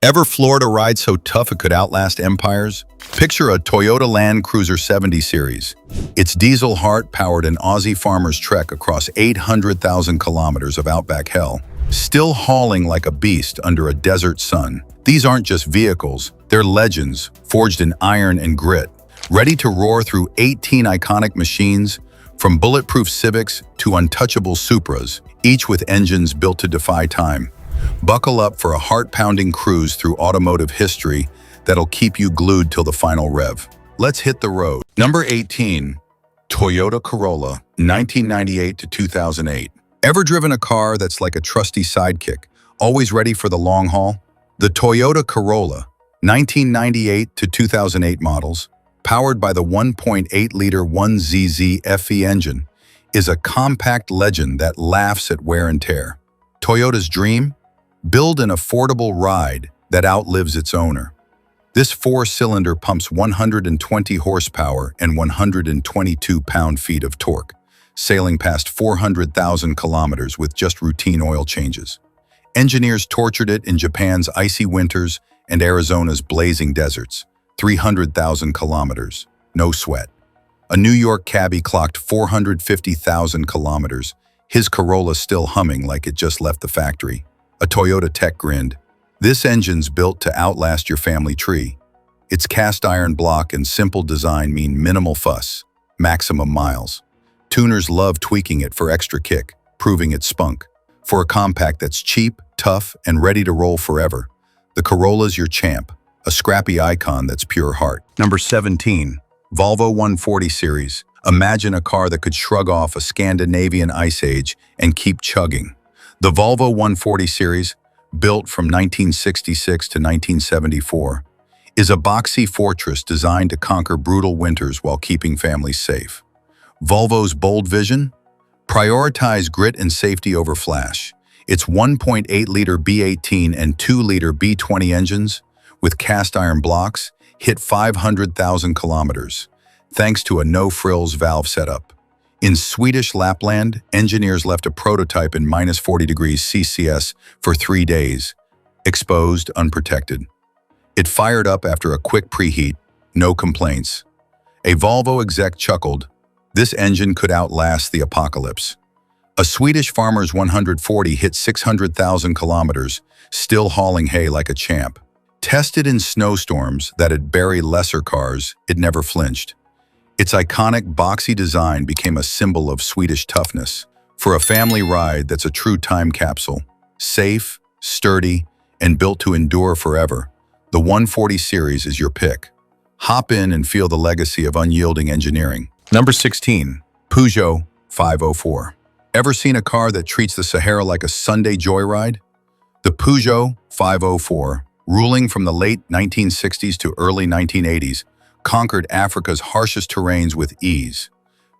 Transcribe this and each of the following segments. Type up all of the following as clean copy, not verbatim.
Ever floored a ride so tough it could outlast empires? Picture a Toyota Land Cruiser 70 series. Its diesel heart powered an Aussie farmer's trek across 800,000 kilometers of outback hell, still hauling like a beast under a desert sun. These aren't just vehicles, they're legends, forged in iron and grit, ready to roar through 18 iconic machines, from bulletproof Civics to untouchable Supras, each with engines built to defy time. Buckle up for a heart-pounding cruise through automotive history that'll keep you glued till the final rev. Let's hit the road. Number 18, Toyota Corolla, 1998 to 2008. Ever driven a car that's like a trusty sidekick, always ready for the long haul? The Toyota Corolla, 1998 to 2008 models, powered by the 1.8-liter 1ZZ FE engine, is a compact legend that laughs at wear and tear. Toyota's dream? Build an affordable ride that outlives its owner. This four-cylinder pumps 120 horsepower and 122 pound-feet of torque, sailing past 400,000 kilometers with just routine oil changes. Engineers tortured it in Japan's icy winters and Arizona's blazing deserts. 300,000 kilometers, no sweat. A New York cabbie clocked 450,000 kilometers, his Corolla still humming like it just left the factory. A Toyota tech grinned. This engine's built to outlast your family tree. Its cast iron block and simple design mean minimal fuss, maximum miles. Tuners love tweaking it for extra kick, proving its spunk. For a compact that's cheap, tough, and ready to roll forever, the Corolla's your champ, a scrappy icon that's pure heart. Number 17, Volvo 140 series. Imagine a car that could shrug off a Scandinavian ice age and keep chugging. The Volvo 140 series, built from 1966 to 1974, is a boxy fortress designed to conquer brutal winters while keeping families safe. Volvo's bold vision? Prioritize grit and safety over flash. Its 1.8-liter B18 and 2-liter B20 engines, with cast iron blocks, hit 500,000 kilometers, thanks to a no-frills valve setup. In Swedish Lapland, engineers left a prototype in minus 40 degrees CCS for 3 days, exposed, unprotected. It fired up after a quick preheat, no complaints. A Volvo exec chuckled, "This engine could outlast the apocalypse." A Swedish farmer's 140 hit 600,000 kilometers, still hauling hay like a champ. Tested in snowstorms that'd bury lesser cars, it never flinched. Its iconic boxy design became a symbol of Swedish toughness. For a family ride that's a true time capsule, safe, sturdy, and built to endure forever, the 140 series is your pick. Hop in and feel the legacy of unyielding engineering. Number 16, Peugeot 504. Ever seen a car that treats the Sahara like a Sunday joyride? The Peugeot 504, ruling from the late 1960s to early 1980s, conquered Africa's harshest terrains with ease.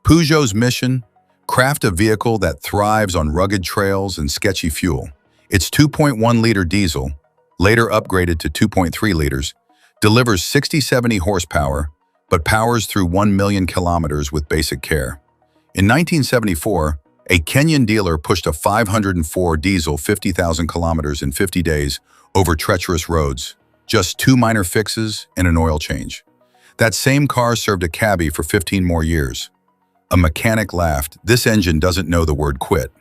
Peugeot's mission? Craft a vehicle that thrives on rugged trails and sketchy fuel. Its 2.1-liter diesel, later upgraded to 2.3 liters, delivers 60-70 horsepower, but powers through 1 million kilometers with basic care. In 1974, a Kenyan dealer pushed a 504 diesel 50,000 kilometers in 50 days over treacherous roads, just 2 minor fixes and an oil change. That same car served a cabbie for 15 more years. A mechanic laughed, "This engine doesn't know the word quit."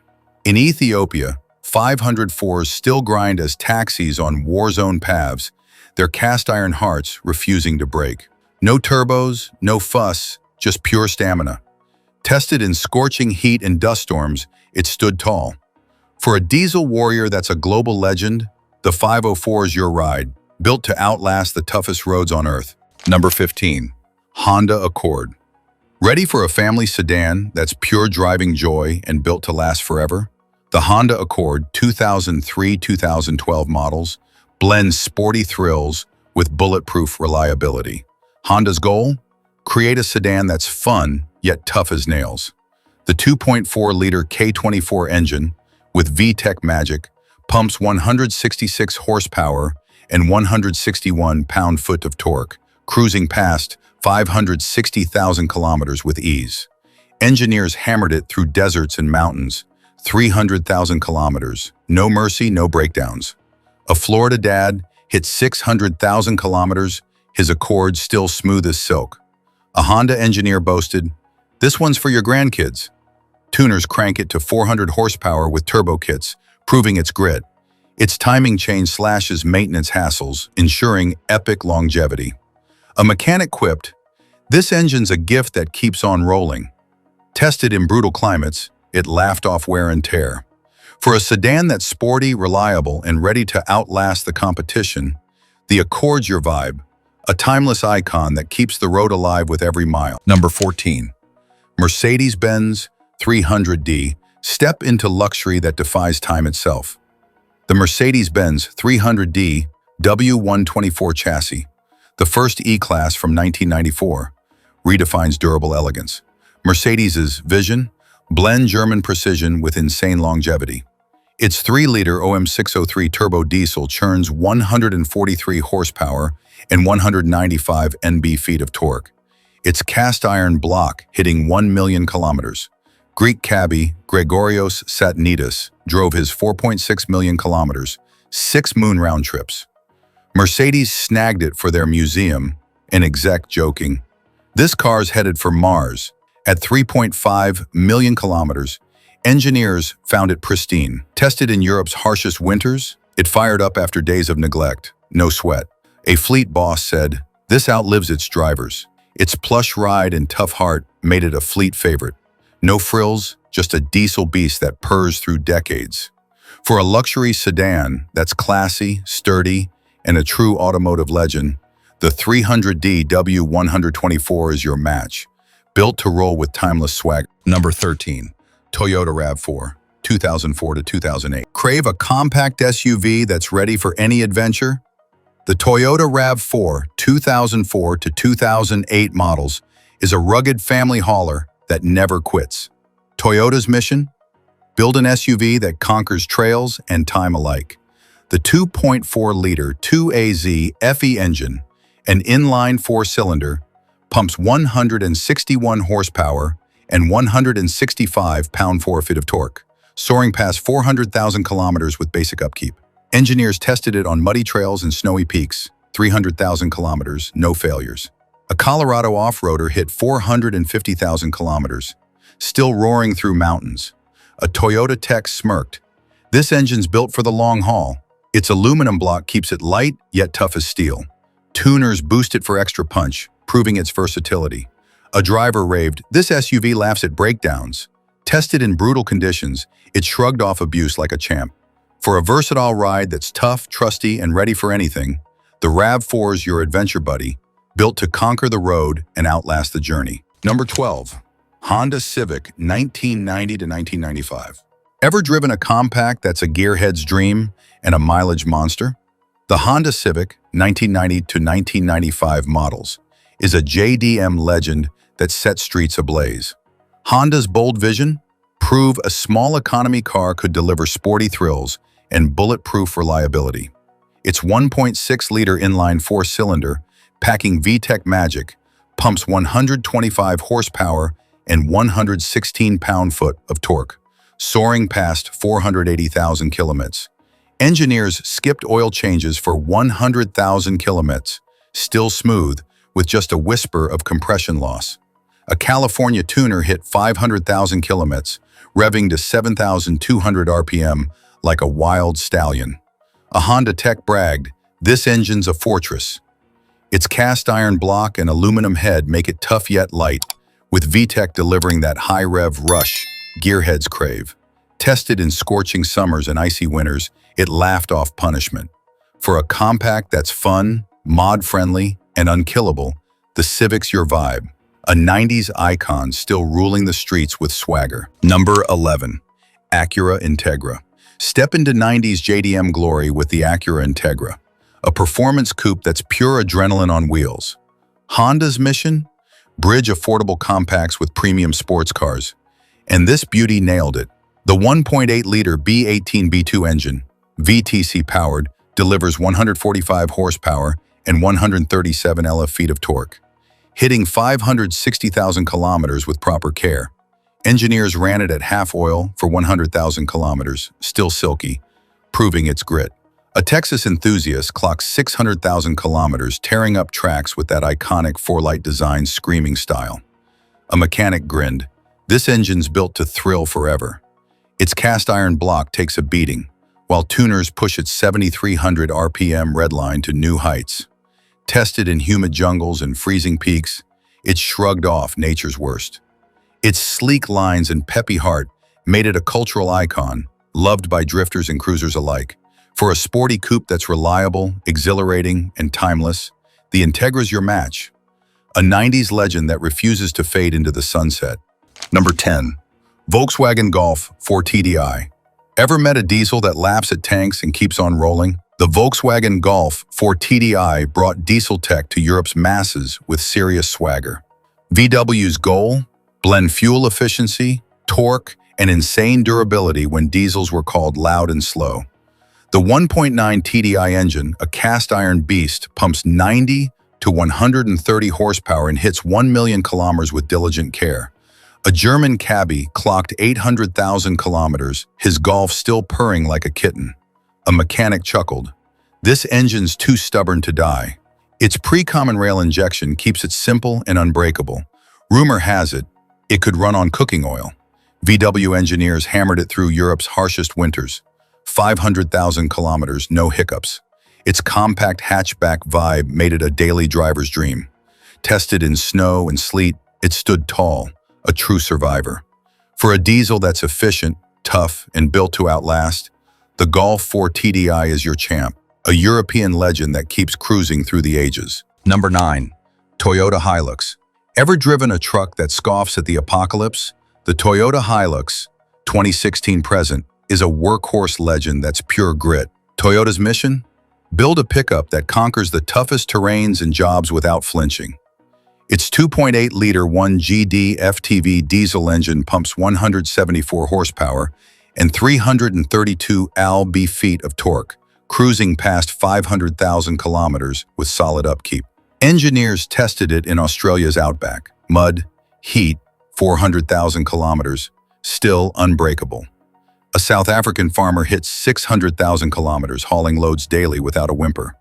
In Ethiopia, 504s still grind as taxis on war-zone paths, their cast-iron hearts refusing to break. No turbos, no fuss, just pure stamina. Tested in scorching heat and dust storms, it stood tall. For a diesel warrior that's a global legend, the 504 is your ride, built to outlast the toughest roads on Earth. Number 15, Honda Accord. Ready for a family sedan that's pure driving joy and built to last forever? The Honda Accord 2003-2012 models blends sporty thrills with bulletproof reliability. Honda's goal? Create a sedan that's fun yet tough as nails. The 2.4-liter K24 engine, with VTEC magic, pumps 166 horsepower and 161 pound-foot of torque, cruising past 560,000 kilometers with ease. Engineers hammered it through deserts and mountains, 300,000 kilometers, no mercy, no breakdowns. A Florida dad, hit 600,000 kilometers, his Accord still smooth as silk. A Honda engineer boasted, "This one's for your grandkids." Tuners crank it to 400 horsepower with turbo kits, proving its grit. Its timing chain slashes maintenance hassles, ensuring epic longevity. A mechanic quipped, "This engine's a gift that keeps on rolling." Tested in brutal climates, it laughed off wear and tear. For a sedan that's sporty, reliable, and ready to outlast the competition, the Accord's your vibe, a timeless icon that keeps the road alive with every mile. Number 14. Mercedes-Benz 300D. Step into luxury that defies time itself. The Mercedes-Benz 300D W124 chassis, the first E-Class from 1994, redefines durable elegance. Mercedes' vision: blend German precision with insane longevity. Its 3-liter OM603 turbo diesel churns 143 horsepower and 195 Nb-feet of torque. Its cast-iron block hitting 1 million kilometers. Greek cabbie Gregorios Satinidis drove his 4.6 million kilometers, 6 moon round trips. Mercedes snagged it for their museum, an exec joking, "This car's headed for Mars." At 3.5 million kilometers, engineers found it pristine. Tested in Europe's harshest winters, it fired up after days of neglect. No sweat. A fleet boss said, "This outlives its drivers." Its plush ride and tough heart made it a fleet favorite. No frills, just a diesel beast that purrs through decades. For a luxury sedan that's classy, sturdy, and a true automotive legend, the 300D W124 is your match. Built to roll with timeless swag. Number 13. Toyota RAV4, 2004 to 2008. Crave a compact SUV that's ready for any adventure? The Toyota RAV4 2004 to 2008 models is a rugged family hauler that never quits. Toyota's mission? Build an SUV that conquers trails and time alike. The 2.4-liter 2AZ FE engine, an inline 4-cylinder, pumps 161 horsepower and 165 pound-feet of torque, soaring past 400,000 kilometers with basic upkeep. Engineers tested it on muddy trails and snowy peaks, 300,000 kilometers, no failures. A Colorado off-roader hit 450,000 kilometers, still roaring through mountains. A Toyota tech smirked, "This engine's built for the long haul." Its aluminum block keeps it light, yet tough as steel. Tuners boost it for extra punch, proving its versatility. A driver raved, "This SUV laughs at breakdowns." Tested in brutal conditions, it shrugged off abuse like a champ. For a versatile ride that's tough, trusty, and ready for anything, the RAV4's your adventure buddy, built to conquer the road and outlast the journey. Number 12. Honda Civic 1990 to 1995. Ever driven a compact that's a gearhead's dream and a mileage monster? The Honda Civic 1990 to 1995 models is a JDM legend that set streets ablaze. Honda's bold vision? Prove a small economy car could deliver sporty thrills and bulletproof reliability. Its 1.6-liter inline 4-cylinder, packing VTEC magic, pumps 125 horsepower and 116 pound-feet of torque, soaring past 480,000 kilometers. Engineers skipped oil changes for 100,000 kilometers, still smooth, with just a whisper of compression loss. A California tuner hit 500,000 kilometers, revving to 7,200 RPM like a wild stallion. A Honda tech bragged, "This engine's a fortress." Its cast-iron block and aluminum head make it tough yet light, with VTEC delivering that high-rev rush gearheads crave. Tested in scorching summers and icy winters, it laughed off punishment. For a compact that's fun, mod-friendly, and unkillable, the Civic's your vibe. A 90s icon still ruling the streets with swagger. Number 11. Acura Integra. Step into 90s JDM glory with the Acura Integra, a performance coupe that's pure adrenaline on wheels. Honda's mission? Bridge affordable compacts with premium sports cars. And this beauty nailed it. The 1.8-liter B18 B2 engine, VTC powered, delivers 145 horsepower and 137 lf-feet of torque, hitting 560,000 kilometers with proper care. Engineers ran it at half oil for 100,000 kilometers, still silky, proving its grit. A Texas enthusiast clocks 600,000 kilometers tearing up tracks with that iconic four-light design screaming style. A mechanic grinned, "This engine's built to thrill forever." Its cast iron block takes a beating, while tuners push its 7,300 RPM redline to new heights. Tested in humid jungles and freezing peaks, it shrugged off nature's worst. Its sleek lines and peppy heart made it a cultural icon, loved by drifters and cruisers alike. For a sporty coupe that's reliable, exhilarating, and timeless, the Integra's your match. A 90s legend that refuses to fade into the sunset. Number 10. Volkswagen Golf 4TDI. Ever met a diesel that laps at tanks and keeps on rolling? The Volkswagen Golf 4TDI brought diesel tech to Europe's masses with serious swagger. VW's goal? Blend fuel efficiency, torque, and insane durability when diesels were called loud and slow. The 1.9 TDI engine, a cast-iron beast, pumps 90 to 130 horsepower and hits 1 million kilometers with diligent care. A German cabbie clocked 800,000 kilometers, his Golf still purring like a kitten. A mechanic chuckled, "This engine's too stubborn to die." Its pre-common rail injection keeps it simple and unbreakable. Rumor has it, it could run on cooking oil. VW engineers hammered it through Europe's harshest winters. 500,000 kilometers, no hiccups. Its compact hatchback vibe made it a daily driver's dream. Tested in snow and sleet, it stood tall, a true survivor. For a diesel that's efficient, tough, and built to outlast, the Golf 4TDI is your champ, a European legend that keeps cruising through the ages. Number 9. Toyota Hilux. Ever driven a truck that scoffs at the apocalypse? The Toyota Hilux, 2016 present, is a workhorse legend that's pure grit. Toyota's mission? Build a pickup that conquers the toughest terrains and jobs without flinching. Its 2.8-liter 1GD FTV diesel engine pumps 174 horsepower and 332 lb-ft of torque, cruising past 500,000 kilometers with solid upkeep. Engineers tested it in Australia's outback. Mud, heat, 400,000 kilometers, still unbreakable. A South African farmer hits 600,000 kilometers hauling loads daily without a whimper.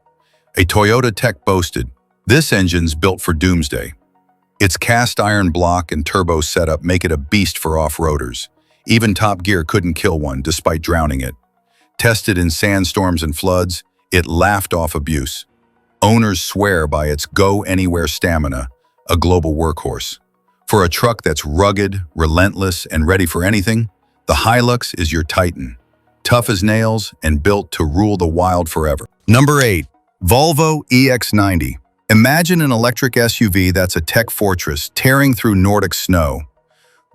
A Toyota tech boasted, "This engine's built for doomsday." Its cast iron block and turbo setup make it a beast for off-roaders. Even Top Gear couldn't kill one despite drowning it. Tested in sandstorms and floods, it laughed off abuse. Owners swear by its go-anywhere stamina, a global workhorse. For a truck that's rugged, relentless, and ready for anything, the Hilux is your titan. Tough as nails and built to rule the wild forever. Number 8. Volvo EX90. Imagine an electric SUV that's a tech fortress tearing through Nordic snow.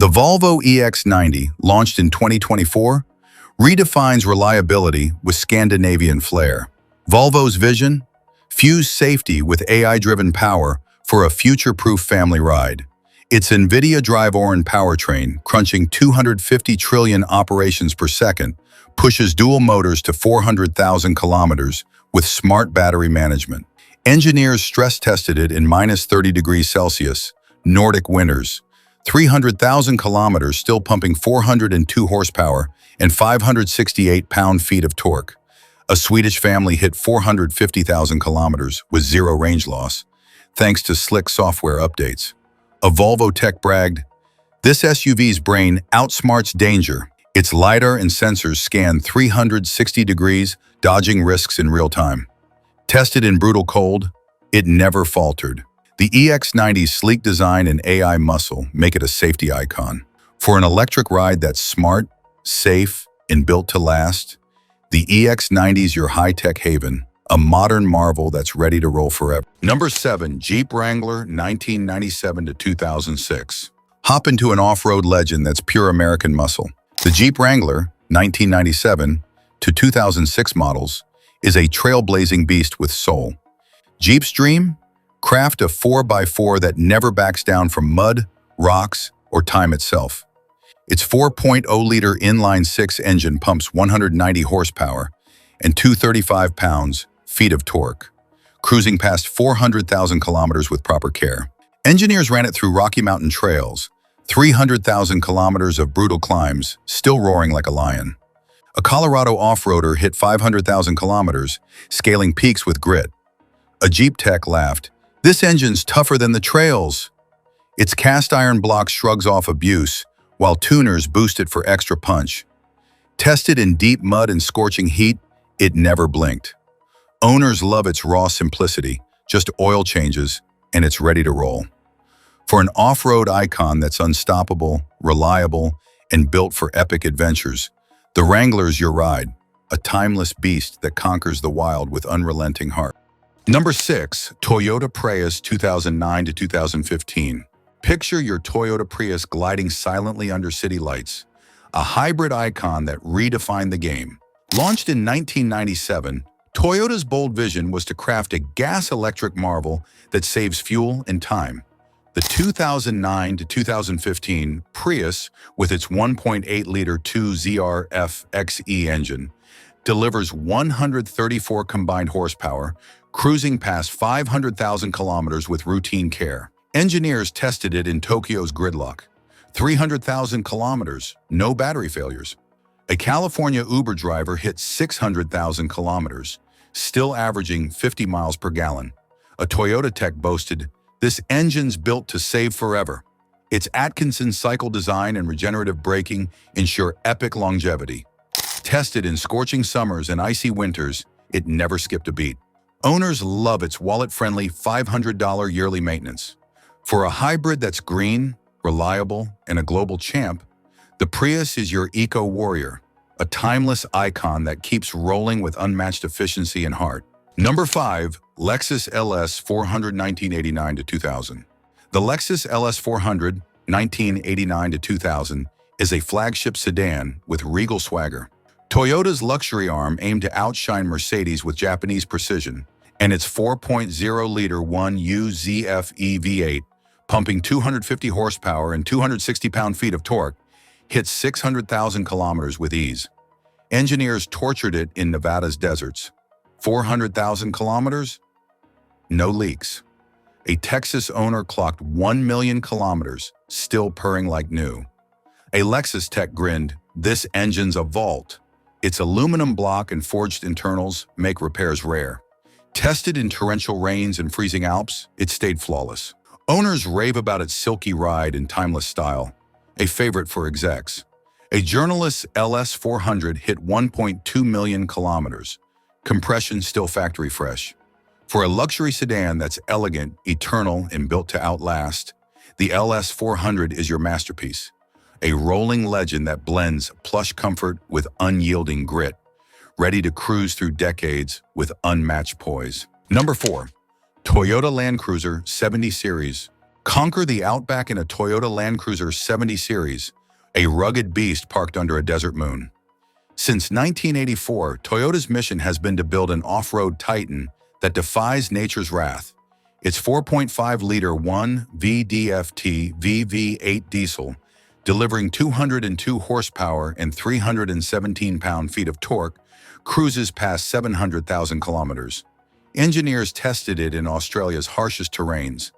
The Volvo EX90, launched in 2024, redefines reliability with Scandinavian flair. Volvo's vision? Fuse safety with AI-driven power for a future-proof family ride. Its NVIDIA Drive-Orin powertrain, crunching 250 trillion operations per second, pushes dual motors to 400,000 kilometers with smart battery management. Engineers stress-tested it in -30 degrees Celsius, Nordic winters, 300,000 kilometers still pumping 402 horsepower and 568 pound-feet of torque. A Swedish family hit 450,000 kilometers with zero range loss, thanks to slick software updates. A Volvo tech bragged, "This SUV's brain outsmarts danger." Its LiDAR and sensors scan 360 degrees, dodging risks in real time. Tested in brutal cold, it never faltered. The EX90's sleek design and AI muscle make it a safety icon. For an electric ride that's smart, safe, and built to last, the EX90's your high-tech haven, a modern marvel that's ready to roll forever. Number 7. Jeep Wrangler 1997 to 2006. Hop into an off-road legend that's pure American muscle. The Jeep Wrangler 1997 to 2006 models is a trailblazing beast with soul. Jeep's dream? Craft a 4x4 that never backs down from mud, rocks, or time itself. Its 4.0-liter inline-six engine pumps 190 horsepower and 235 pounds-feet of torque, cruising past 400,000 kilometers with proper care. Engineers ran it through Rocky Mountain trails, 300,000 kilometers of brutal climbs, still roaring like a lion. A Colorado off-roader hit 500,000 kilometers, scaling peaks with grit. A Jeep tech laughed, "This engine's tougher than the trails." Its cast-iron block shrugs off abuse, while tuners boost it for extra punch. Tested in deep mud and scorching heat, it never blinked. Owners love its raw simplicity, just oil changes, and it's ready to roll. For an off-road icon that's unstoppable, reliable, and built for epic adventures, the Wrangler's your ride, a timeless beast that conquers the wild with unrelenting heart. Number 6. Toyota Prius 2009 to 2015. Picture your Toyota Prius gliding silently under city lights, a hybrid icon that redefined the game. Launched in 1997, Toyota's bold vision was to craft a gas-electric marvel that saves fuel and time. The 2009 to 2015 Prius, with its 1.8-liter 2ZR-FXE engine, delivers 134 combined horsepower, cruising past 500,000 kilometers with routine care. Engineers tested it in Tokyo's gridlock. 300,000 kilometers, no battery failures. A California Uber driver hit 600,000 kilometers, still averaging 50 miles per gallon. A Toyota tech boasted, "This engine's built to save forever." Its Atkinson cycle design and regenerative braking ensure epic longevity. Tested in scorching summers and icy winters, it never skipped a beat. Owners love its wallet-friendly $500 yearly maintenance. For a hybrid that's green, reliable, and a global champ, the Prius is your eco-warrior, a timeless icon that keeps rolling with unmatched efficiency and heart. Number 5. Lexus LS 400 1989 to 2000. The Lexus LS 400 1989 to 2000 is a flagship sedan with regal swagger. Toyota's luxury arm aimed to outshine Mercedes with Japanese precision, and its 4.0-liter 1U ZFE V8, pumping 250 horsepower and 260 pound-feet of torque, hit 600,000 kilometers with ease. Engineers tortured it in Nevada's deserts. 400,000 kilometers? No leaks. A Texas owner clocked 1 million kilometers, still purring like new. A Lexus tech grinned, "This engine's a vault." Its aluminum block and forged internals make repairs rare. Tested in torrential rains and freezing Alps, it stayed flawless. Owners rave about its silky ride and timeless style, a favorite for execs. A journalist's LS 400 hit 1.2 million kilometers. Compression still factory fresh. For a luxury sedan that's elegant, eternal, and built to outlast, the LS 400 is your masterpiece. A rolling legend that blends plush comfort with unyielding grit, ready to cruise through decades with unmatched poise. Number 4. Toyota Land Cruiser 70 Series. Conquer the outback in a Toyota Land Cruiser 70 Series, a rugged beast parked under a desert moon. Since 1984, Toyota's mission has been to build an off-road titan that defies nature's wrath. Its 4.5-liter 1VDFT VV8 diesel, delivering 202 horsepower and 317 pound-feet of torque, cruises past 700,000 kilometers. Engineers tested it in Australia's harshest terrains.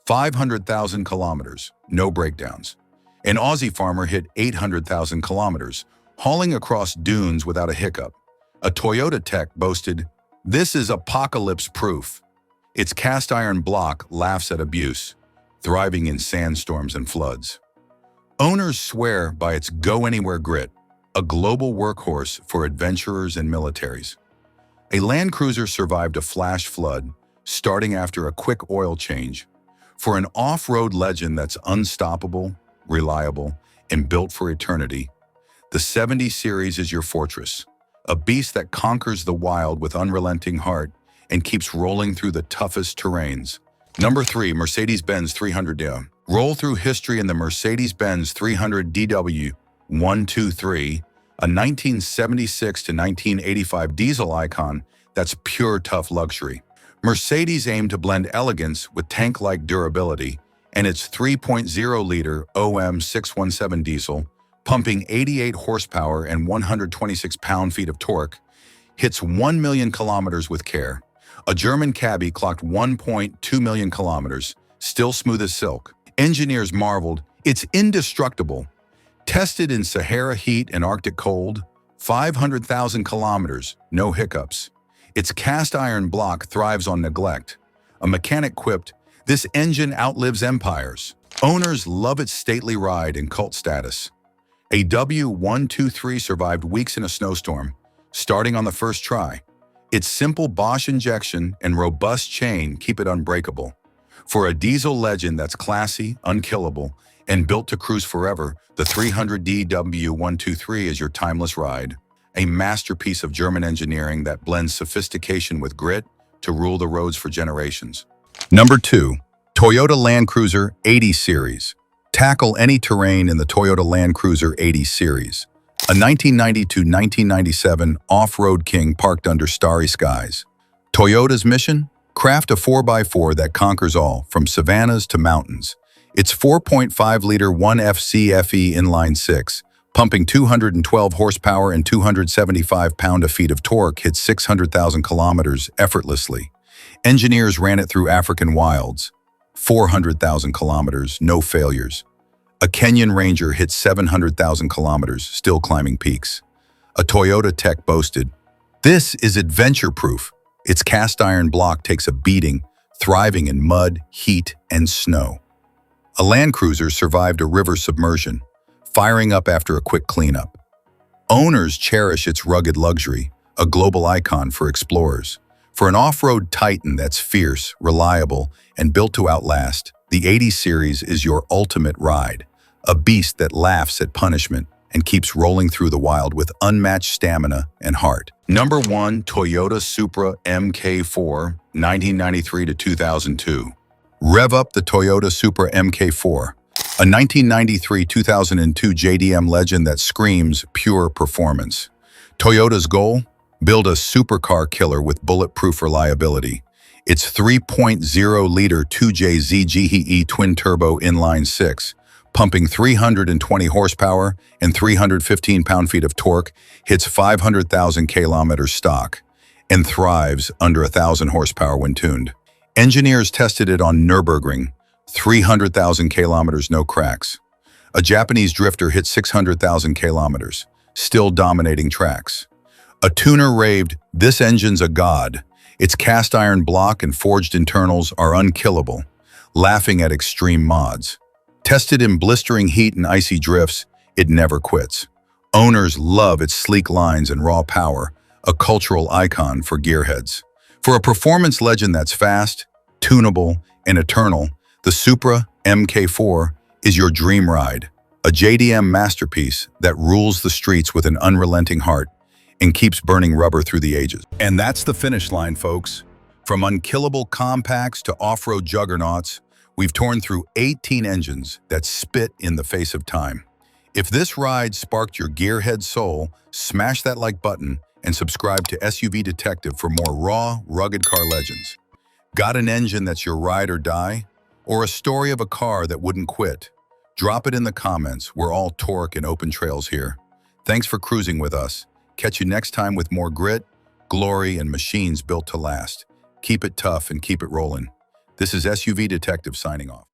500,000 kilometers, no breakdowns. An Aussie farmer hit 800,000 kilometers, hauling across dunes without a hiccup. A Toyota tech boasted, "This is apocalypse-proof." Its cast-iron block laughs at abuse, thriving in sandstorms and floods. Owners swear by its go-anywhere grit, a global workhorse for adventurers and militaries. A Land Cruiser survived a flash flood, starting after a quick oil change. For an off-road legend that's unstoppable, reliable, and built for eternity, the 70 Series is your fortress, a beast that conquers the wild with unrelenting heart and keeps rolling through the toughest terrains. Number 3. Mercedes-Benz 300D. Roll through history in the Mercedes-Benz 300 DW123, a 1976 to 1985 diesel icon that's pure tough luxury. Mercedes aimed to blend elegance with tank-like durability, and its 3.0-liter OM617 diesel, pumping 88 horsepower and 126 pound-feet of torque, hits 1 million kilometers with care. A German cabbie clocked 1.2 million kilometers, still smooth as silk. Engineers marveled, "It's indestructible." Tested in Sahara heat and Arctic cold, 500,000 kilometers, no hiccups. Its cast iron block thrives on neglect. A mechanic quipped, "This engine outlives empires." Owners love its stately ride and cult status. A W123 survived weeks in a snowstorm, starting on the first try. Its simple Bosch injection and robust chain keep it unbreakable. For a diesel legend that's classy, unkillable, and built to cruise forever, the 300D W123 is your timeless ride. A masterpiece of German engineering that blends sophistication with grit to rule the roads for generations. Number 2. Toyota Land Cruiser 80 Series. Tackle any terrain in the Toyota Land Cruiser 80 Series. A 1990 to 1997 off-road king parked under starry skies. Toyota's mission? Craft a 4x4 that conquers all, from savannas to mountains. Its 4.5-liter 1FC-FE inline-six, pumping 212 horsepower and 275 pound-feet of torque, hits 600,000 kilometers effortlessly. Engineers ran it through African wilds. 400,000 kilometers, no failures. A Kenyan Ranger hit 700,000 kilometers, still climbing peaks. A Toyota tech boasted, "This is adventure-proof." Its cast iron block takes a beating, thriving in mud, heat, and snow. A Land Cruiser survived a river submersion, firing up after a quick cleanup. Owners cherish its rugged luxury, a global icon for explorers. For an off-road titan that's fierce, reliable, and built to outlast, the 80 Series is your ultimate ride. A beast that laughs at punishment and keeps rolling through the wild with unmatched stamina and heart. Number 1. Toyota Supra MK4, 1993 to 2002. Rev up the Toyota Supra MK4, a 1993-2002 JDM legend that screams pure performance. Toyota's goal? Build a supercar killer with bulletproof reliability. Its 3.0-liter 2JZGHE twin-turbo inline-six, pumping 320 horsepower and 315 pound-feet of torque, hits 500,000 kilometers stock, and thrives under 1,000 horsepower when tuned. Engineers tested it on Nürburgring, 300,000 kilometers, no cracks. A Japanese drifter hit 600,000 kilometers, still dominating tracks. A tuner raved, "This engine's a god." Its cast iron block and forged internals are unkillable, laughing at extreme mods. Tested in blistering heat and icy drifts, it never quits. Owners love its sleek lines and raw power, a cultural icon for gearheads. For a performance legend that's fast, tunable, and eternal, the Supra MK4 is your dream ride, a JDM masterpiece that rules the streets with an unrelenting heart and keeps burning rubber through the ages. And that's the finish line, folks. From unkillable compacts to off-road juggernauts, we've torn through 18 engines that spit in the face of time. If this ride sparked your gearhead soul, smash that like button and subscribe to SUV Detective for more raw, rugged car legends. Got an engine that's your ride or die? Or a story of a car that wouldn't quit? Drop it in the comments. We're all torque and open trails here. Thanks for cruising with us. Catch you next time with more grit, glory, and machines built to last. Keep it tough and keep it rolling. This is SUV Detective signing off.